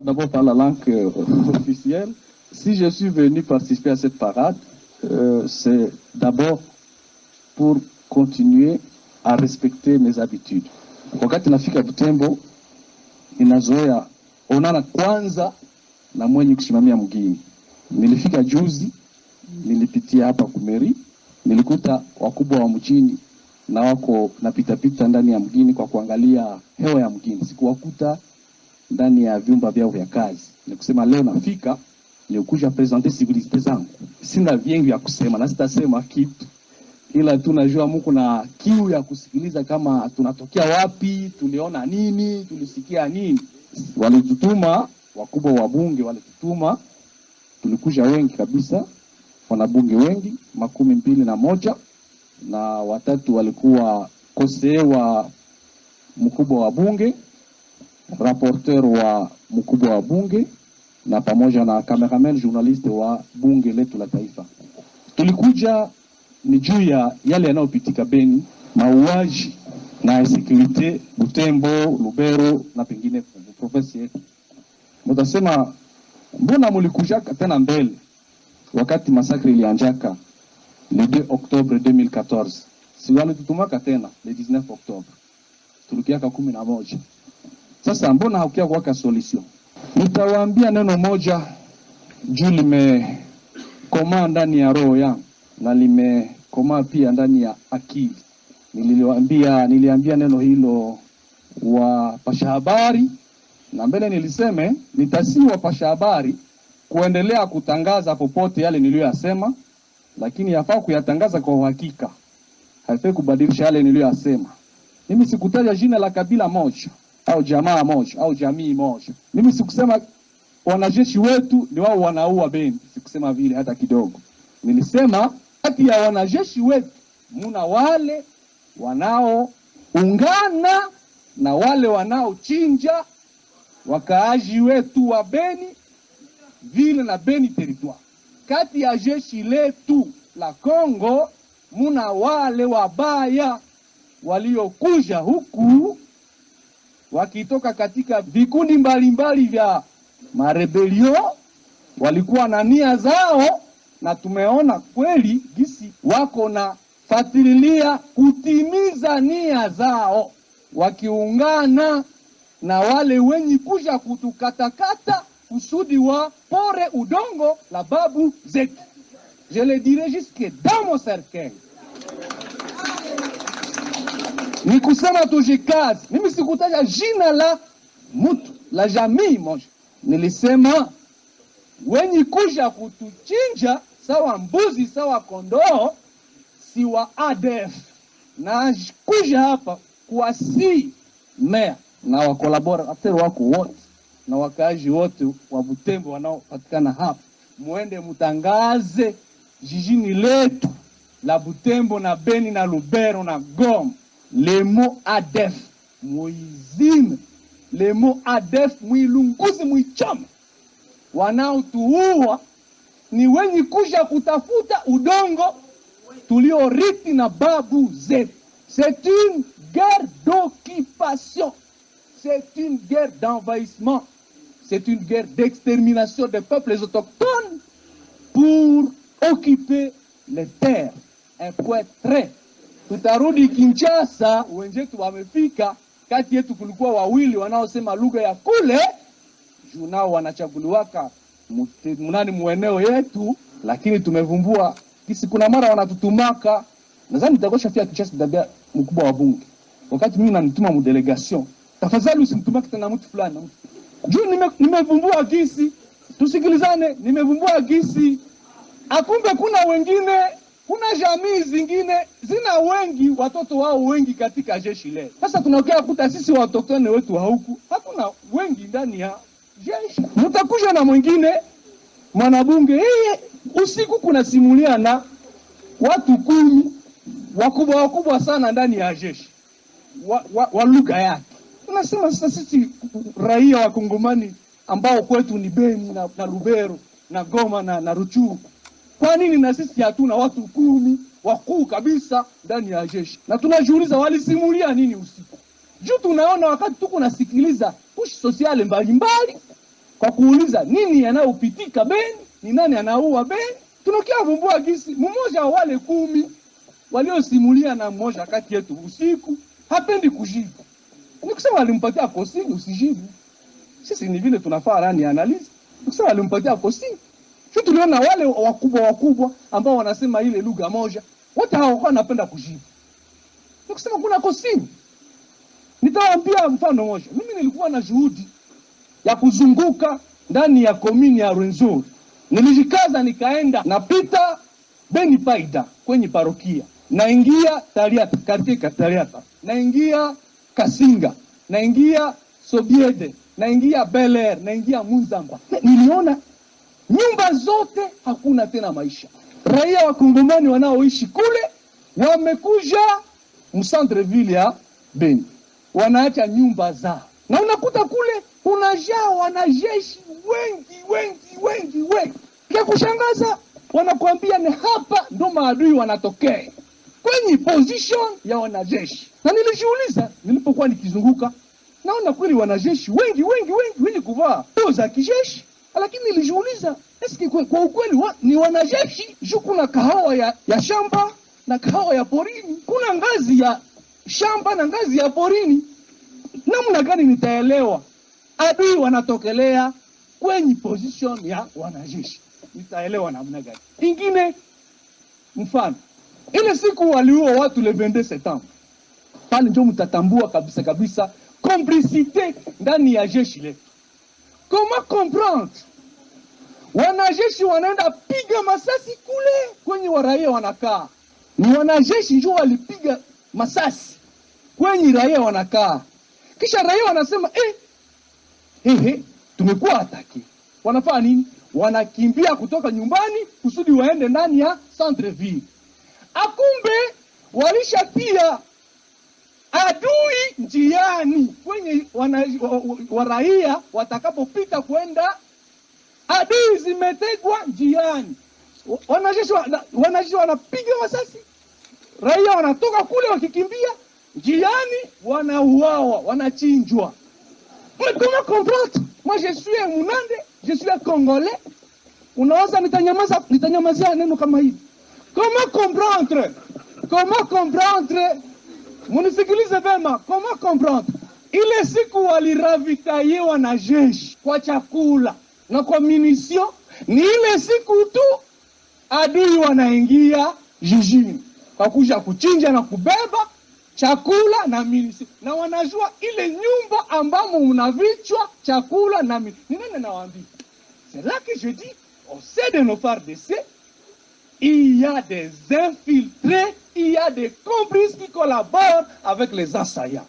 D'abord par la langue officielle. Si je suis venu participer à cette parade, c'est d'abord pour continuer à respecter mes habitudes. Wakati nafika Butembo, ninazoea onana kwanza na mwenye kusimamia mgini. Nilifika juzi, nilipitia hapa kumeri, nilikuta wakubwa wa mjini na wako napita ndani ya mgini kwa kuangalia hewa ya mgini. Sikuwakuta ndani ya vyumba vyao vya kazi. Nikusema leo nafika ni ukuja presenter civiliste zangu. Sina vingi vya kusema na sitasema kitu, ila tunajua Mungu na kiu ya kusikiliza kama tunatokea wapi, tuliona nini, tulisikia nini. Walitutuma wakubwa wa bunge, walitutuma, tulikuja wengi kabisa, wanabunge wengi 21 na watatu walikuwa kosewa mkubwa wa bunge, rapporteur wa mkubwa wa bunge na pamoja na cameraman journaliste wa bunge letu la taifa. Tulikuja ni juu ya yale yanayopitika Beni, mauaji na insécurité Butembo, Lubero na pengine province yetu. Mtasema mbona mlikuja tena mbele wakati masakri ilianjaka le 2 octobre 2014? Si walitutumaka tena le 19 octobre. Tulikiaka 11. Sasa mbona hakukia kuwaka solution? Nitawaambia neno moja juu limekoma ndani ya roho yangu na limekoma pia ndani ya akili. Niliambia neno hilo wapasha habari, na mbele niliseme nitasihi wapasha habari kuendelea kutangaza popote yale niliyoyasema, lakini yafaa kuyatangaza kwa uhakika. Haifai kubadilisha yale niliyoyasema. Mimi sikutaja jina la kabila moja au jamaa moja au jamii moja. Mimi sikusema wanajeshi wetu ni wao wanaua Beni, sikusema vile hata kidogo. Nilisema kati ya wanajeshi wetu muna wale wanaoungana na wale wanaochinja wakaaji wetu wa Beni vile na Beni territoire. Kati ya jeshi letu la Kongo muna wale wabaya waliokuja huku wakitoka katika vikundi mbalimbali vya marebelio, walikuwa na nia zao, na tumeona kweli gisi wako na fatililia kutimiza nia zao, wakiungana na wale wenye kuja kutukatakata kusudi wa pore udongo la babu zetu. Je le dirai jusque dans mon cercueil. Ni kusema tujikazi. Mimi sikutaja jina la mtu, la jamii moja. Nilisema wenye kuja kutuchinja sawa mbuzi sawa kondoo si wa ADF. Na kuja hapa kuasi mea na wakolaborateur wako wote na wakaaji wote wa Butembo wanaopatikana hapa, muende mutangaze jijini letu la Butembo na Beni na Lubero na Goma le mot ADF muizime, le mot ADF muilunguzi muichome. Wanaotuua ni wenye kuja kutafuta udongo tulioriti na babu zetu. C'est une guerre d'occupation, c'est une guerre d'envahissement, c'est une guerre d'extermination des peuples autochtones pour occuper les terres. Un point très. Tutarudi Kinshasa, wenzetu wamefika, kati yetu kulikuwa wawili wanaosema lugha ya kule, junao wanachaguliwaka munani mueneo yetu, lakini tumevumbua kisi kuna mara wanatutumaka. Nadhani nitakosha fia Kinshasa dabia mkubwa wa bunge. Wakati mimi nanituma mu delegation, tafadhali usimtumake tena mtu fulani. Juu nimevumbua kisi, tusikilizane, nimevumbua kisi. Akumbe kuna wengine, kuna jamii zingine zina wengi watoto wao wengi katika jeshi leo. Sasa tunaokea kuta sisi watoto wetu wa huku hakuna wengi ndani ya jeshi. Mtakuja na mwingine mwanabunge usiku kuna simulia na watu 10 wakubwa sana ndani ya jeshi wa lugha yake. Tunasema sasa sisi raia wa Kongomani ambao kwetu ni Beni na Lubero na Goma na Ruchuru, kwa nini na sisi hatuna watu 10 wakuu kabisa ndani ya jeshi? Na tunajiuliza walisimulia nini usiku? Juu tunaona wakati tuko nasikiliza push sociale mbalimbali kwa kuuliza nini yanayopitika Beni, ni nani anaua Beni. Tunakia vumbua gisi mmoja wale 10 waliosimulia na mmoja kati yetu usiku hapendi kujibu. Ni kusema alimpatia consigne usijibu. Sisi ni vile tunafaa rani analyze. Kusema alimpatia consigne. Sisi tuliona wale wakubwa ambao wanasema ile lugha moja, wote hao wanapenda kujibu. Ni kusema kuna consigne. Nitawaambia mfano moja. Mimi nilikuwa na juhudi ya kuzunguka ndani ya komini ya Rwenzori. Nilijikaza nikaenda napita Beni Paida kwenye parokia. Naingia Taliata, katika Taliata. Naingia Kasinga, naingia Sobiede, naingia Bel Air, naingia Munzamba. Niliona nyumba zote hakuna tena maisha. Raia wa Kongomani wanaoishi kule wamekuja mcentre ville ya Beni. Wanaacha nyumba zao. Na unakuta kule unajaa wanajeshi wengi. Kia kushangaza wanakuambia ni hapa ndo maadui wanatokea. Kwenye position ya wanajeshi. Na nilijiuliza nilipokuwa nikizunguka, naona kweli wanajeshi wengi wenye kuvaa nguo za kijeshi, lakini nilijiuliza eski kwa ukweli ni wanajeshi? Juu kuna kahawa ya shamba na kahawa ya porini. Kuna ngazi ya shamba na ngazi ya porini. Namna gani nitaelewa adui wanatokelea kwenye position ya wanajeshi? Nitaelewa namna gani? Ingine mfano, ile siku waliua watu le 22 Septembre. Pale ndio mtatambua kabisa complicité ndani ya jeshi letu. Comment comprendre? Wanajeshi wanaenda piga masasi kule kwenye waraia wanakaa. Ni wanajeshi ndio walipiga masasi kwenye raia wanakaa. Kisha raia wanasema tumekuwa ataki. Wanafanya nini? Wanakimbia kutoka nyumbani kusudi waende ndani ya centre ville. Akumbe walishatia adui njiani kwenye waraia watakapopita kwenda, adui zimetegwa njiani. Wanajeshi wanapiga masasi, raia wanatoka kule wakikimbia, njiani wanauawa, wanachinjwa. Mais comment comprendre? Moi je suis un Munande, je suis un Congolais. Unawaza nitanyamazia neno kama hili? Comment comprendre? Munisikilize vema, comment comprendre? Ile siku waliravitayewa na jeshi kwa chakula na kwa munition, ni ile siku tu adui wanaingia jijini kwa kuja kuchinja na kubeba chakula na munition. Na wanajua ile nyumba ambamo unavichwa chakula na munition. Ni nani nawaambia? C'est là que je dis, au sein de nos FARDC, il y a des infiltrés, il y a des complices qui collaborent avec les assaillants.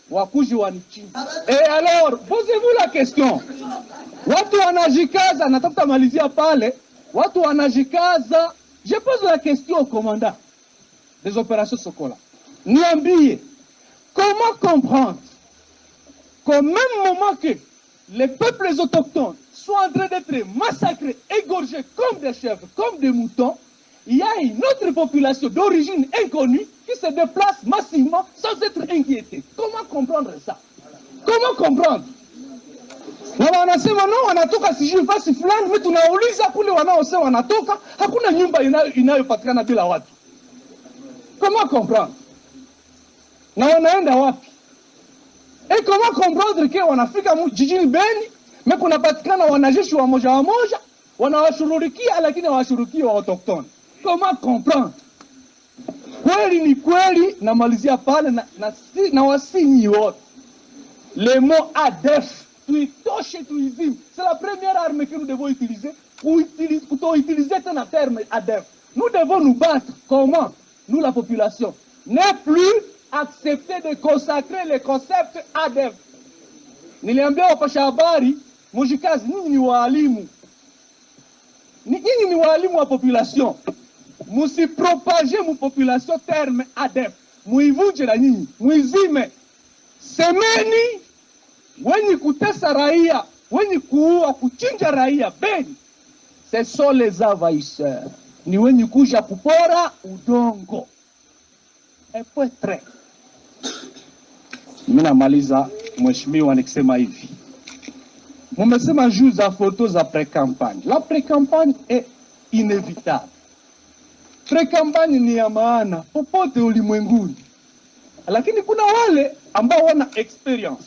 Wakuji wanichi. Et alors, posez-vous la question. Watu wanajikaza, natafuta malizia pale, watu wanajikaza. Je pose la question au commandant des opérations Sokola. Niambie, comment comprendre qu'au même moment que les peuples autochtones sont en train d'être massacrés, égorgés comme des chèvres, comme des moutons, il y a une autre population d'origine inconnue qui se déplace massivement sans être inquiétée. Comment comprendre ça? Comment comprendre? Na wanasema no wanatoka sijui fasi fulani, mimi tunauliza kule wanaosema wanatoka, hakuna nyumba inayopatikana bila watu. Comment comprendre? Na wanaenda wapi? Et comment comprendre que wanafika jijini Beni, mais kunapatikana wanajeshi wa moja wanawashururikia lakini hawashurukii wa autochtone. Comment comprendre? Kweli ni kweli, na malizia pale na wasinyi wote. Le mot ADF, c'est la première arme que nous devons utiliser pour utiliser un terme ADF. Nous devons nous battre. Comment? Nous, la population, n'est plus accepter de consacrer le concept ADF. Niliambia wapasha habari, mujikazi, nyinyi ni walimu. Nyinyi ni walimu wa population. Musipropage mu population terme ADF. Muivuje na nyinyi, muizime. Semeni wenye kutesa raia, wenye kuua, kuchinja raia Beni, ce sont les envahisseurs. Ni wenye kuja kupora udongo. Epotre. Mimi namaliza mheshimiwa nikisema hivi. Mumesema juu za photo za pre-campagne. La pre-campagne est inévitable. Pre-campagne ni ya maana popote ulimwenguni, lakini kuna wale ambao wana experience,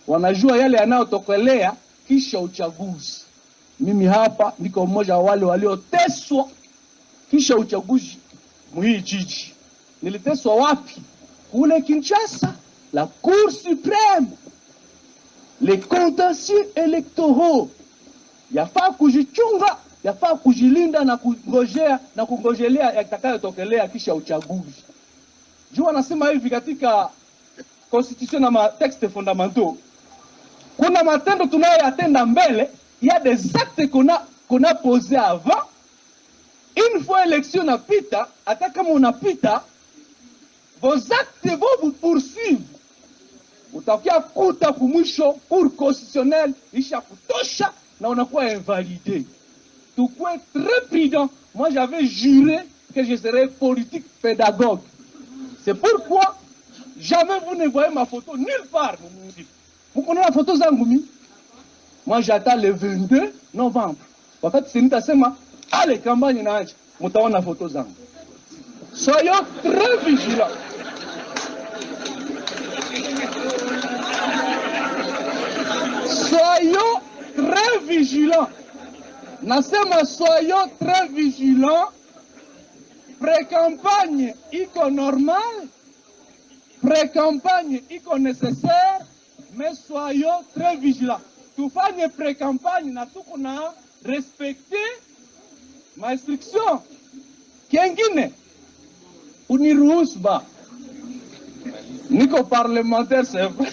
wanajua yale yanayotokelea kisha uchaguzi. Mimi hapa niko mmoja wa wale walioteswa kisha uchaguzi muhii jiji. Niliteswa wapi? Kule Kinshasa, la Cour suprême, les contentieux électoraux. Yafaa kujichunga, yafaa kujilinda na kungojea na kungojelea yatakayotokelea kisha uchaguzi. Juu anasema hivi katika constitution na texte fondamentaux, kuna matendo tunayoyatenda mbele, il y a des actes qu'on a posés avant. Une fois élection napita, hata kama unapita, vos actes vont vous poursuivre. Utakia kuta kumwisho cour constitutionnelle isha kutosha na unakuwa invalidé. Tukue très prudent. Moi j'avais juré que je serais politique pédagogue. C'est pourquoi jamais vous ne voyez ma photo nulle part. Vous connaissez la photo Zangoumi? Moi j'attends le 22 novembre. Wakati sinitasema allez campagne na acha mutaona photo zangu. Soyons très vigilants. Soyons très vigilants. Nasema soyons très vigilants. Pré-campagne iko normal, pré-campagne iko nécessaire, mais soyons très vigilants. Tufanye pré-campagne na tuko na respecter ma instruction. Kengine uniruhusu ba niko parlementaire, c'est vrai.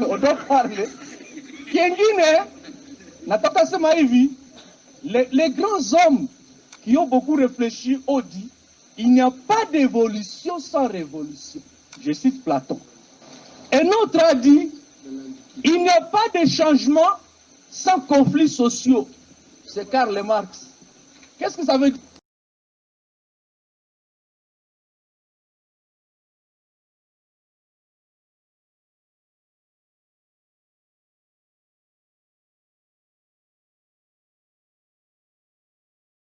On doit parler. Kengine nataka sema hivi, les grands hommes qui ont beaucoup réfléchi ont dit il n'y a pas d'évolution sans révolution. Je cite Platon. Un autre a dit il n'y a pas de changement sans conflits sociaux. C'est Karl Marx. Qu'est-ce que ça veut dire?